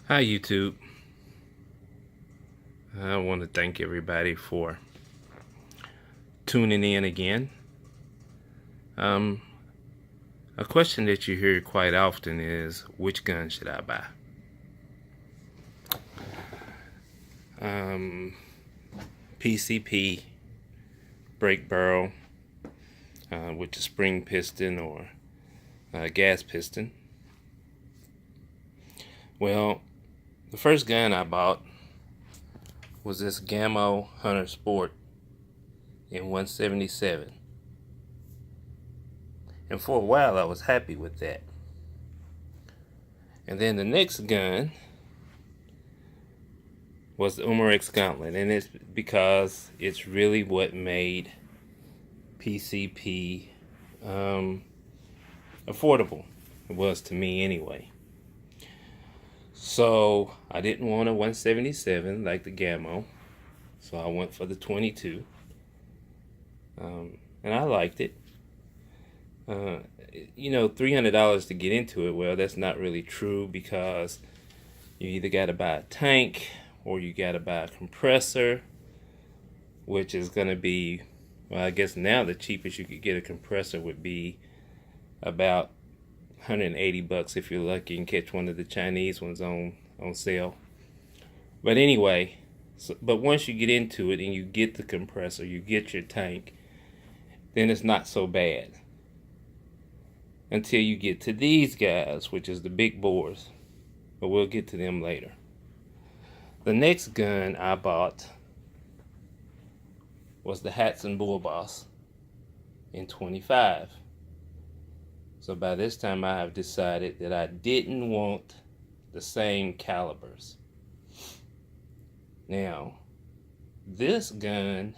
Hi, YouTube. I want to thank everybody for tuning in again. Um, a question that you hear quite often is, which gun should I buy? PCP, brake barrel, with the spring piston or gas piston. Well, the first gun I bought was this Gamo Hunter Sport in 177. And for a while I was happy with that. And then the next gun was the Umarex Gauntlet, and it's because it's really what made PCP affordable. It was to me anyway. So I didn't want a 177 like the Gamo, so I went for the 22, and I liked it. $300 to get into it. Well, that's not really true because you either got to buy a tank or you got to buy a compressor, which is going to be, well, I guess now the cheapest you could get a compressor would be about $180 if you're lucky and catch one of the Chinese ones on sale. But anyway, but once you get into it and you get the compressor, you get your tank, then it's not so bad. Until you get to these guys, which is the big bores. But we'll get to them later. The next gun I bought was the Hatsan Bull Boss in 25. So by this time I have decided that I didn't want the same calibers. Now, this gun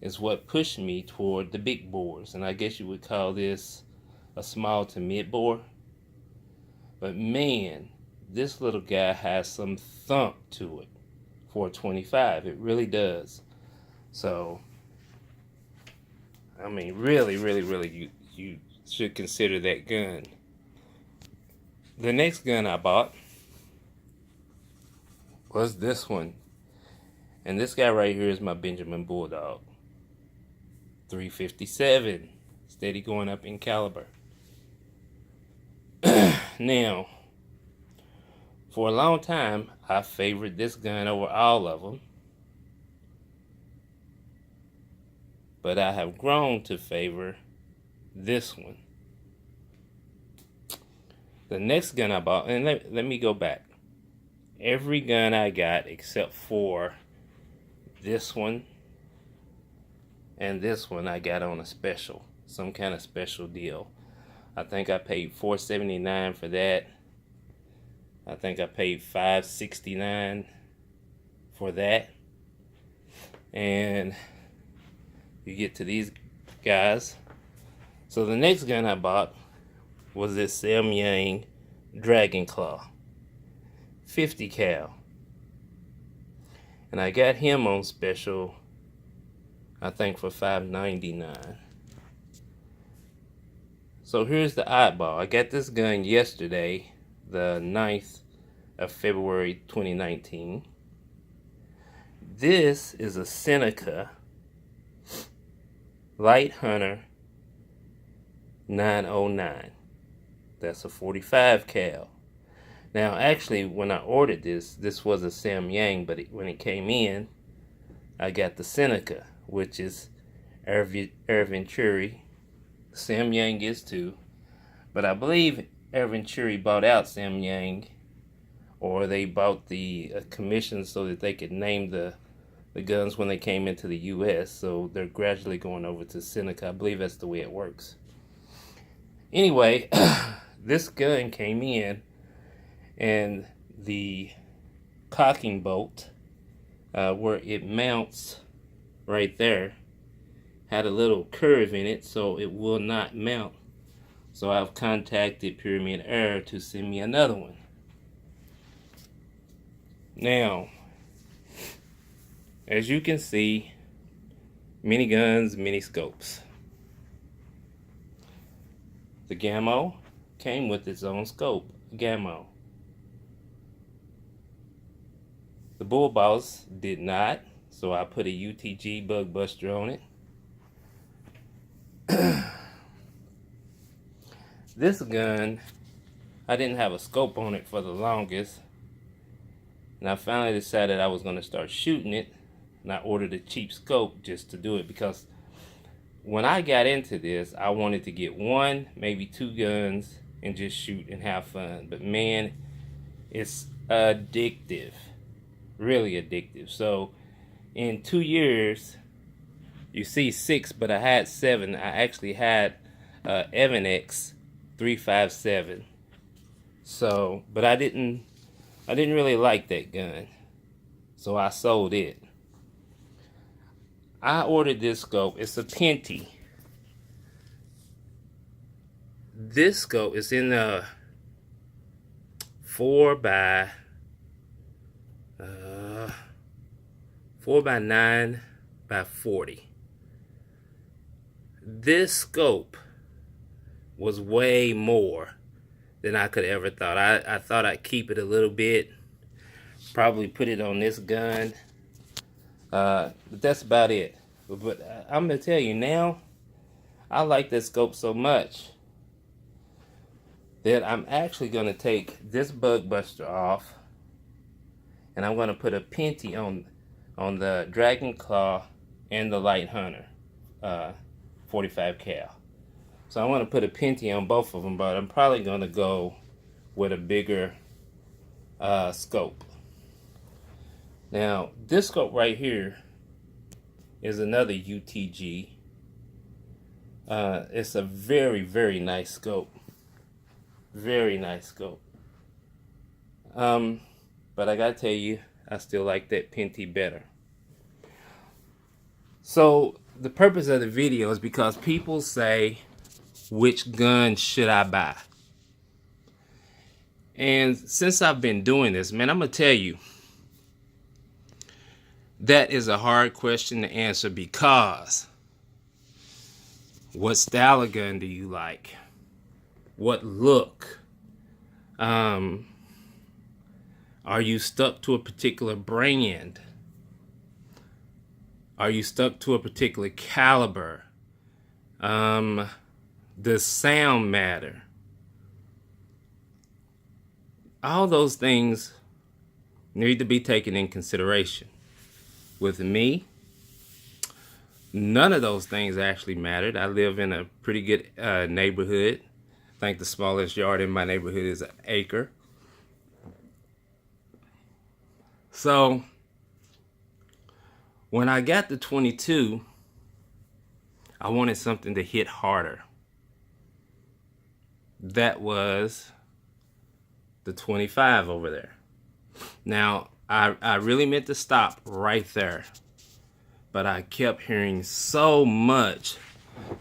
is what pushed me toward the big bores, and I guess you would call this a small to mid bore. But man, this little guy has some thump to it for a 25. It really does. So, I mean, really, you should consider that gun. The next gun I bought was this one. And this guy right here is my Benjamin Bulldog. 357. Steady going up in caliber. Now, for a long time, I favored this gun over all of them. But I have grown to favor this one. The next gun I bought, and let me go back. Every gun I got except for this one and this one I got on a special, some kind of special deal. I think I paid $479 for that. I think I paid $569 for that. And you get to these guys. So the next gun I bought was this Samyang Dragon Claw 50 cal. And I got him on special, I think, for $599. So here's the oddball. I got this gun yesterday, the 9th of February 2019. This is a Seneca Light Hunter 909. That's a 45 cal. Now, actually, when I ordered this was a Samyang, but when it came in, I got the Seneca, which is Air Venturi. Samyang is too. But I believe Air Venturi bought out Samyang, or they bought the commission so that they could name the guns when they came into the U.S. So they're gradually going over to Seneca. I believe that's the way it works. Anyway, this gun came in, and the cocking bolt, where it mounts right there, had a little curve in it, so it will not mount. So I've contacted Pyramyd Air to send me another one. Now, as you can see, mini guns, mini scopes. The Gamo came with its own scope, Gamo. The Bull Boss did not, so I put a UTG Bug Buster on it. This gun, I didn't have a scope on it for the longest, and I finally decided I was going to start shooting it, and I ordered a cheap scope just to do it, because when I got into this, I wanted to get one, maybe two guns and just shoot and have fun. But man, it's addictive, really addictive. So in 2 years, you see 6, but I had 7. I actually had Evan X 357. So, but I didn't really like that gun, so I sold it. I ordered this scope. It's a Penty. This scope is in a 4x 9 by 40. This scope was way more than I could ever thought. I thought I'd keep it a little bit, probably put it on this gun, but that's about it. But I'm gonna tell you now, I like this scope so much that I'm actually gonna take this Bug Buster off, and I'm gonna put a Penty on the Dragon Claw and the Light Hunter 45 cal. So I want to put a Penty on both of them, but I'm probably going to go with a bigger scope. Now, this scope right here is another UTG. It's a very, very nice scope. Very nice scope. But I gotta tell you, I still like that Penty better. So the purpose of the video is because people say, which gun should I buy? And since I've been doing this, man, I'm gonna tell you, that is a hard question to answer, because what style of gun do you like? What look? Are you stuck to a particular brand? Are you stuck to a particular caliber? Does sound matter? All those things need to be taken in consideration. With me, none of those things actually mattered. I live in a pretty good neighborhood. I think the smallest yard in my neighborhood is an acre. So when I got the 22, I wanted something to hit harder. That was the 25 over there. Now, I really meant to stop right there, but I kept hearing so much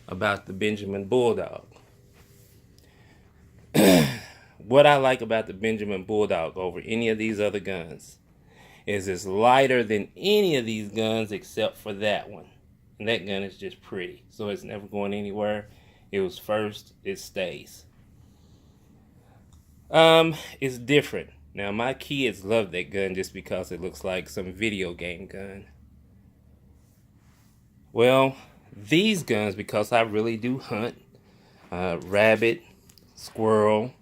about the Benjamin Bulldog. What I like about the Benjamin Bulldog over any of these other guns is it's lighter than any of these guns except for that one. And that gun is just pretty, so it's never going anywhere. It was first, it stays. It's different. Now, my kids love that gun just because it looks like some video game gun. Well, these guns, because I really do hunt rabbit, squirrel,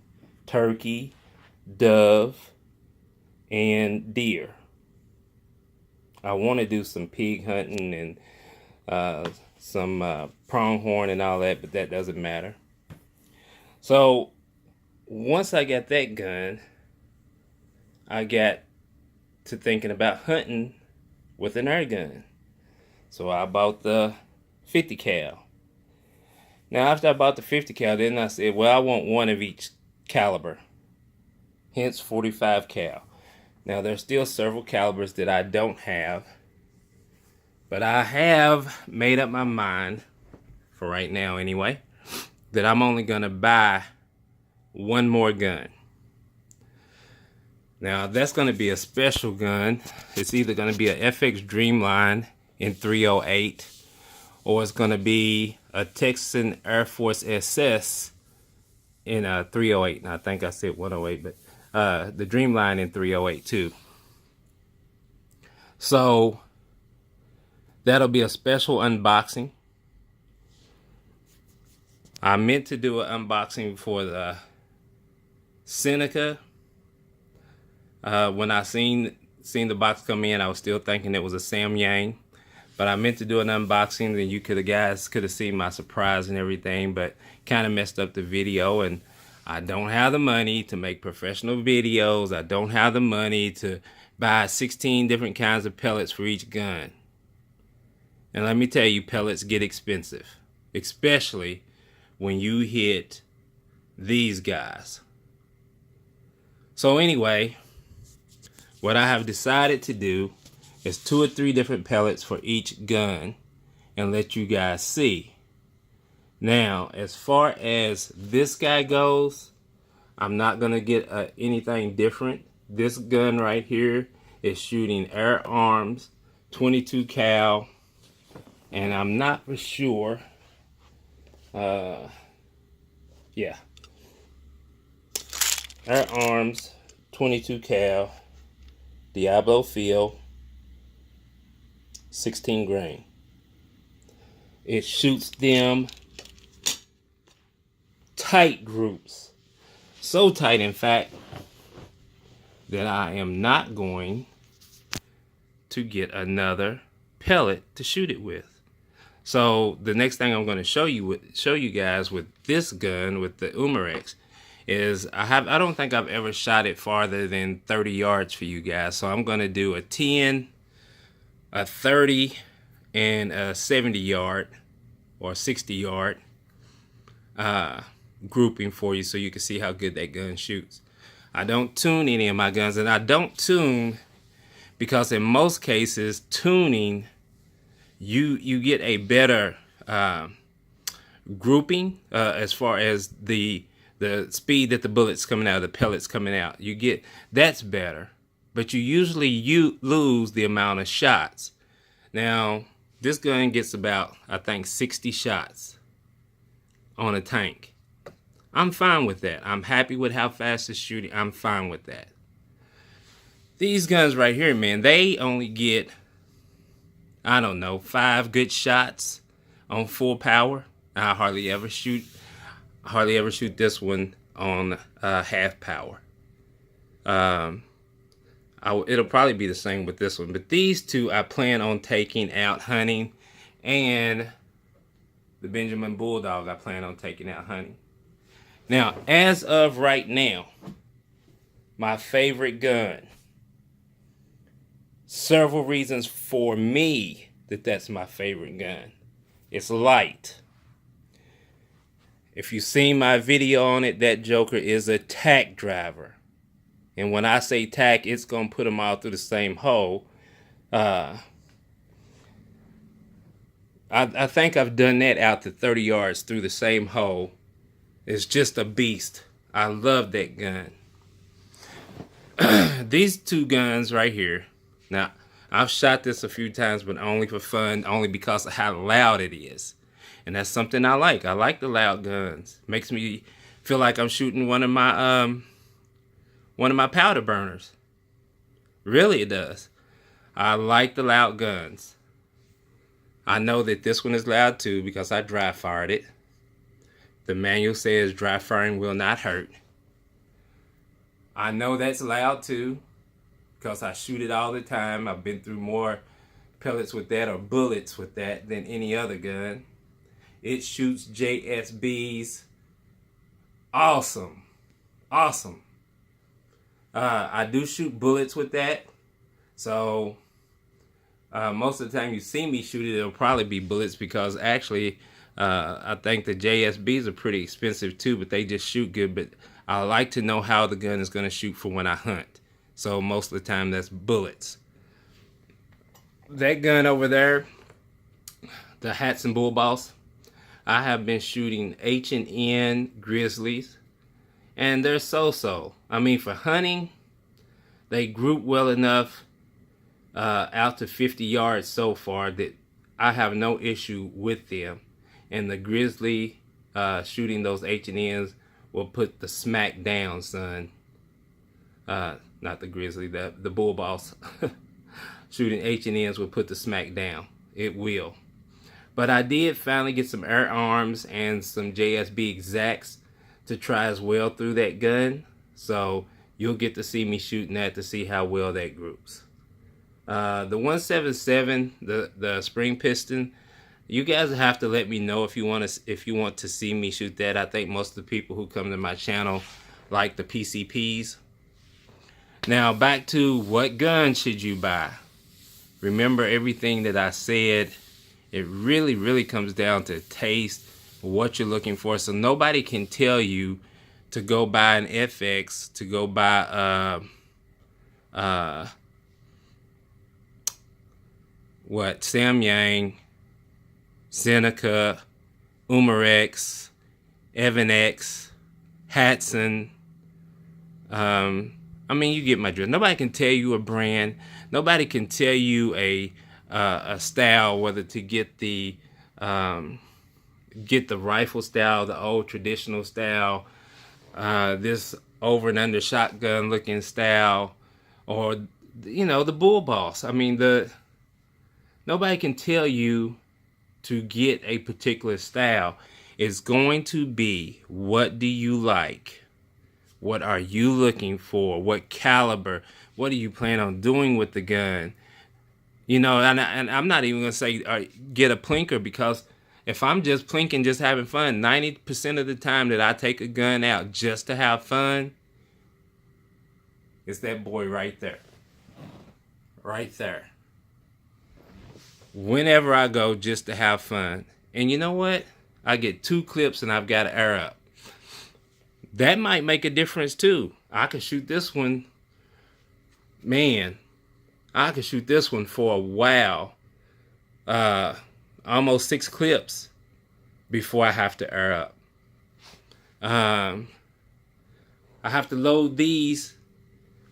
turkey, dove, and deer. I want to do some pig hunting and some pronghorn and all that, but that doesn't matter. So once I got that gun, I got to thinking about hunting with an air gun. So I bought the 50 cal. Now after I bought the 50 cal, then I said, well, I want one of each caliber. Hence 45 cal. Now there's still several calibers that I don't have, but I have made up my mind, for right now anyway, that I'm only gonna buy one more gun. Now that's gonna be a special gun. It's either gonna be a FX Dreamline in 308, or it's gonna be a Texan Air Force SS in a 308. Now I think I said 108, but the Dreamline in 308 too. So that'll be a special unboxing. I meant to do an unboxing for the Seneca. When I seen the box come in, I was still thinking it was a Samyang. But I meant to do an unboxing, and you guys could have seen my surprise and everything, but kind of messed up the video. And I don't have the money to make professional videos. I don't have the money to buy 16 different kinds of pellets for each gun. And let me tell you, pellets get expensive, especially when you hit these guys. So anyway, what I have decided to do is 2 or 3 different pellets for each gun and let you guys see. Now, as far as this guy goes, I'm not going to get anything different. This gun right here is shooting Air Arms 22 cal, and I'm not for sure. Yeah. Air Arms 22 cal, Diablo Field, 16 grain. It shoots them tight groups. So tight, in fact, that I am not going to get another pellet to shoot it with. So the next thing I'm going to show you guys with this gun, with the Umarex, is I don't think I've ever shot it farther than 30 yards for you guys. So I'm going to do a 10, a 30, and a 70 yard or 60 yard grouping for you, so you can see how good that gun shoots. I don't tune any of my guns, and I don't tune because in most cases tuning, you get a better grouping as far as the speed that the bullets coming out, the pellets coming out. You get, that's better, but you usually lose the amount of shots. Now this gun gets about, I think, 60 shots on a tank. I'm fine with that. I'm happy with how fast it's shooting. I'm fine with that. These guns right here, man, they only get, I don't know, 5 good shots on full power. I hardly ever shoot this one on half power. It'll probably be the same with this one, but these two I plan on taking out hunting, and the Benjamin Bulldog I plan on taking out hunting. Now, as of right now, my favorite gun. Several reasons for me that's my favorite gun. It's light. If you've seen my video on it, that joker is a tack driver. And when I say tack, it's going to put them all through the same hole. I think I've done that out to 30 yards through the same hole. It's just a beast. I love that gun. These two guns right here. Now, I've shot this a few times, but only for fun, only because of how loud it is. And that's something I like. I like the loud guns. Makes me feel like I'm shooting one of my powder burners. Really, it does. I like the loud guns. I know that this one is loud too because I dry fired it. The manual says dry firing will not hurt. I know that's loud too because I shoot it all the time. I've been through more pellets with that or bullets with that than any other gun. It shoots JSBs. Awesome. Awesome. I do shoot bullets with that. So most of the time you see me shoot it, it'll probably be bullets because actually I think the JSBs are pretty expensive too, but they just shoot good. But I like to know how the gun is going to shoot for when I hunt. So most of the time that's bullets. That gun over there, the Hatsan Bull Boss, I have been shooting H&N Grizzlies, and they're so-so. I mean, for hunting, they group well enough out to 50 yards so far that I have no issue with them. And the Grizzly shooting those H&Ns will put the smack down, son. Not the Grizzly, the Bull Boss. shooting H&Ns will put the smack down. It will. But I did finally get some Air Arms and some JSB Exacts to try as well through that gun. So you'll get to see me shooting that to see how well that groups. The 177, the spring piston, you guys have to let me know if you want to see me shoot that. I think most of the people who come to my channel like the PCPs. Now back to what gun should you buy? Remember everything that I said. It really comes down to taste, what you're looking for. So nobody can tell you to go buy an FX, to go buy Samyang, Seneca, Umarex, Evan-X, Hatson. I mean, you get my drift. Nobody can tell you a brand. Nobody can tell you a style, whether to get the rifle style, the old traditional style, this over and under shotgun looking style, or the Bull Boss. I mean, nobody can tell you to get a particular style. It's going to be, what do you like? What are you looking for? What caliber? What do you plan on doing with the gun? And I'm not even going to say get a plinker, because if I'm just plinking, just having fun, 90% of the time that I take a gun out just to have fun, it's that boy right there. Right there. Whenever I go just to have fun. And you know what? I get 2 clips and I've got to air up. That might make a difference too. I could shoot this one. Man, I could shoot this one for a while. Almost 6 clips before I have to air up. I have to load these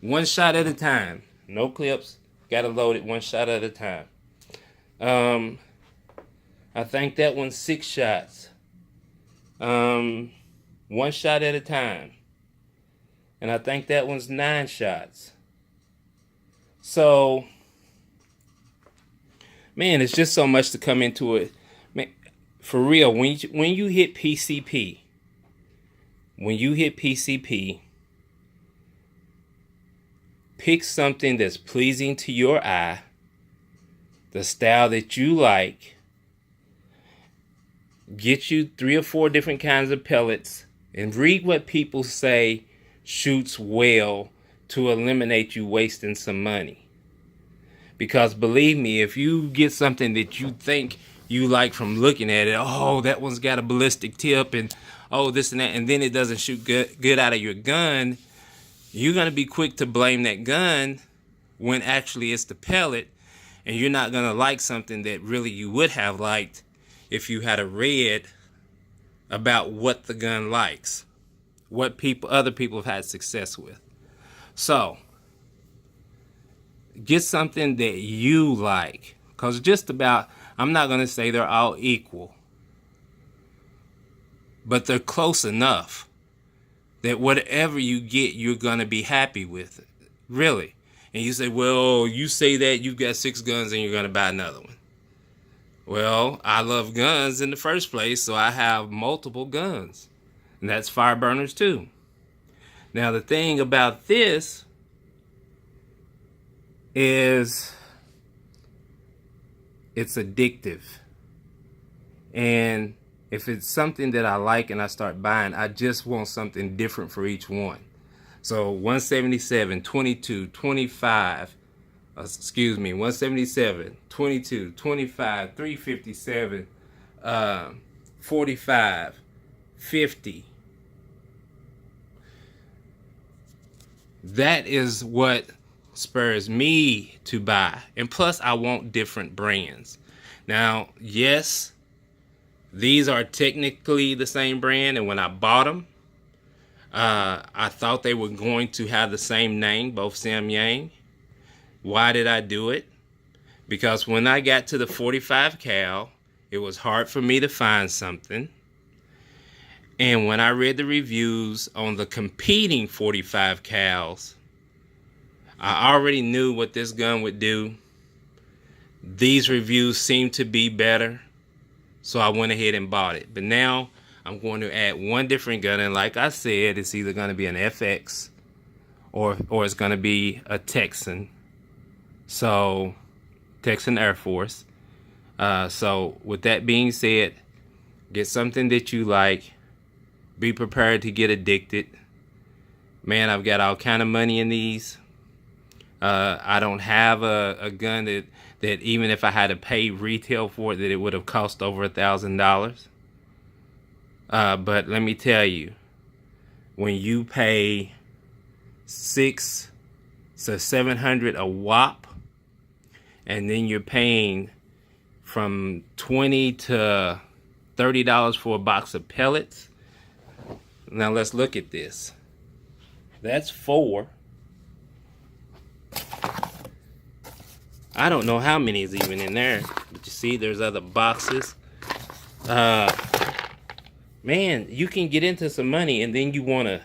one shot at a time. No clips. Gotta load it one shot at a time. I think that one's 6 shots. One shot at a time. And I think that one's 9 shots. So, man, it's just so much to come into it. Man, for real, when you hit PCP, pick something that's pleasing to your eye, the style that you like. Get you 3 or 4 different kinds of pellets and read what people say shoots well to eliminate you wasting some money. Because believe me, if you get something that you think you like from looking at it, oh, that one's got a ballistic tip, and oh, this and that, and then it doesn't shoot good out of your gun, you're going to be quick to blame that gun when actually it's the pellet, and you're not going to like something that really you would have liked if you had read about what the gun likes, what other people have had success with. So, get something that you like, because I'm not going to say they're all equal, but they're close enough that whatever you get, you're going to be happy with it, really. And you say, well, you say that you've got 6 guns and you're going to buy another one. Well, I love guns in the first place, so I have multiple guns. And that's fire burners too. Now, the thing about this is it's addictive. And if it's something that I like and I start buying, I just want something different for each one. So 177, 22, 25, 177, 22, 25, 357, 45, 50. That is what spurs me to buy. And plus, I want different brands. Now, yes, these are technically the same brand, and when I bought them, I thought they were going to have the same name, both Samyang. Why did I do it? Because when I got to the 45 cal, it was hard for me to find something. And when I read the reviews on the competing 45 cals, I already knew what this gun would do. These reviews seem to be better, so I went ahead and bought it. But now I'm going to add one different gun, and like I said, it's either going to be an FX or it's going to be a Texan. So Texan Air Force. So with that being said, get something that you like. Be prepared to get addicted. Man, I've got all kind of money in these. I don't have a gun that even if I had to pay retail for it, that it would have cost over $1,000. But let me tell you, when you pay $600 to $700 a whop, and then you're paying from $20 to $30 for a box of pellets. Now let's look at this. That's 4. I don't know how many is even in there, but you see there's other boxes. Man, you can get into some money, and then you wanna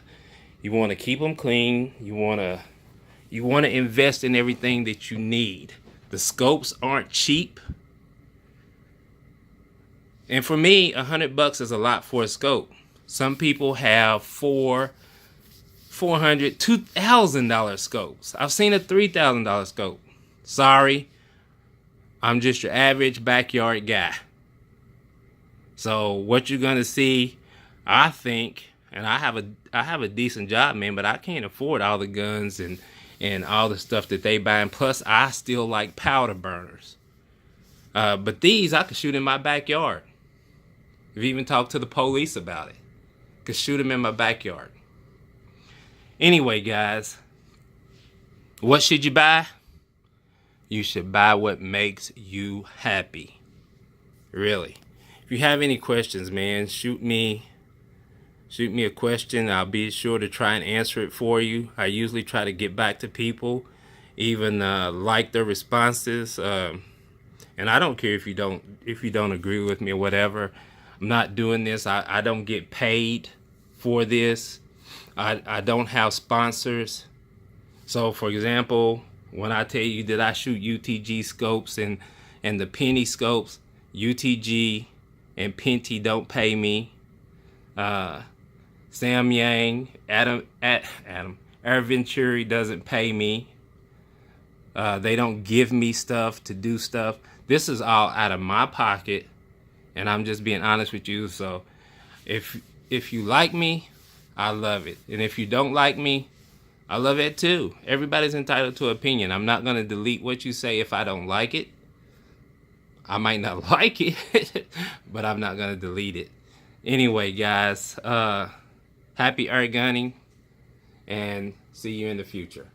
keep them clean. You wanna invest in everything that you need. The scopes aren't cheap. And for me, $100 is a lot for a scope. Some people have $400, $2,000 scopes. I've seen a $3,000 scope. Sorry, I'm just your average backyard guy. So what you're gonna see, I think, and I have a decent job, man, but I can't afford all the guns and all the stuff that they buy. And plus, I still like powder burners. But these I could shoot in my backyard. I've even talked to the police about it. Could shoot them in my backyard. Anyway, guys, what should you buy? You should buy what makes you happy. Really. If you have any questions, man, shoot me a question. I'll be sure to try and answer it for you. I usually try to get back to people, even like their responses. And I don't care if you don't agree with me or whatever. I'm not doing this. I don't get paid for this. I don't have sponsors. So for example, when I tell you that I shoot UTG scopes and the penny scopes, UTG and Penty don't pay me. Sam Yang, Air Venturi doesn't pay me. They don't give me stuff to do stuff. This is all out of my pocket, and I'm just being honest with you. So if you like me, I love it. And if you don't like me, I love it too. Everybody's entitled to opinion. I'm not going to delete what you say if I don't like it. I might not like it, but I'm not going to delete it. Anyway, guys, happy air gunning, and see you in the future.